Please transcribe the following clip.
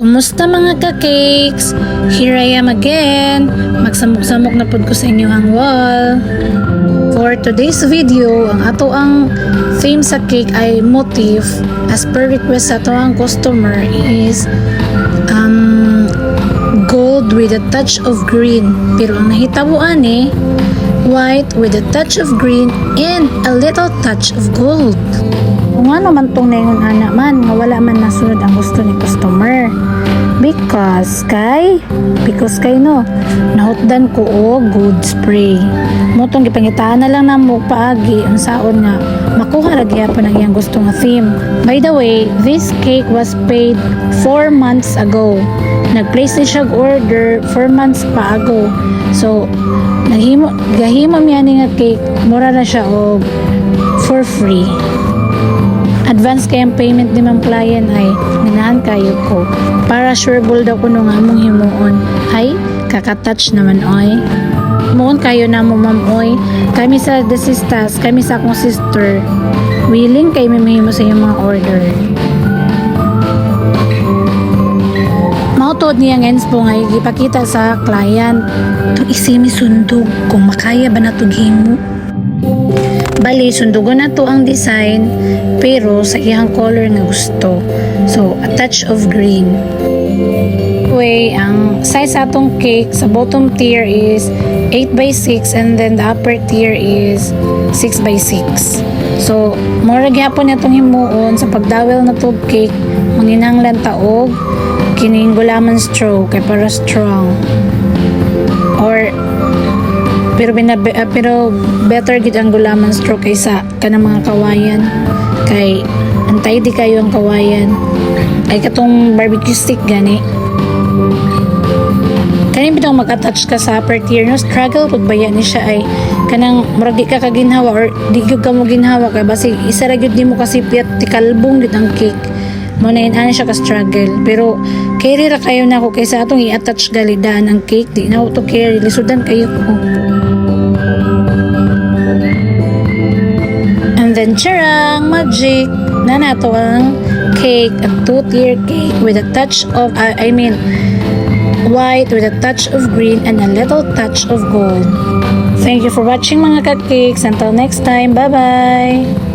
Kumusta mga ka-cakes? Here I am again. Magsamok-samok na pod ko sa inyong wall. For today's video, ang theme sa cake ay motif. As per request sa ato ang customer is gold with a touch of green. Pero ang nahitabuan white with a touch of green and a little touch of gold. Kung ano man tong naingon ana man, nga wala man nasunod ang gusto ni customer. Because kay no, nahutdan ko good spray. Motong gipangitaan na lang namo paagi ang saon nga makuha ra gyapon ang iyang gusto nga theme. By the way, this cake was paid 4 months ago. Nag-place ni siya order 4 months pa ago. So gahimo niya ni nga cake, mura na siya og for free. Advance kayang payment ni ma'am client ay ganahan kayo ko. Para sureball daw ko nung among himuon. Ay, kakatouch naman oy. Muon kayo na mo ma'am oy. Kami sa desistas, kami sa akong sister. Willing kay mahimo sa iyong mga order. Mautod niya nga po nga ipakita sa client. Ito isimi sundog kung makaya ba na ito himo. Bali, sundugon na to ang design pero sa iyang color nga gusto. So, a touch of green. Anyway, ang size atong cake sa bottom tier is 8x6 and then the upper tier is 6x6. So, mura gyapon na itong himuon sa pagdawel na to cake, manginanglan taog kining gulaman straw kay para strong. Or pero better gid ang gulaman straw kaysa kanang mga kawayan kay antay di kayo ang kawayan ay katong barbecue stick gani kani bitong mag-attach ka sa upper tier no struggle pud baya ni siya ay kanang murag di ka kaginhawa or di gyud ka mo ginhawa kay basi isa ra gyud nimo kasi piyat tikalbong gid ang cake mo na yun siya ka struggle pero carry ra kayo na ako kaysa atong i-attach galidaan ang cake di na to carry lisudan kayo ko. And then charang magic na nato ang cake, a 2-tier cake with a touch of white with a touch of green and a little touch of gold. Thank you for watching mga ka-cakes. Until next time, bye bye.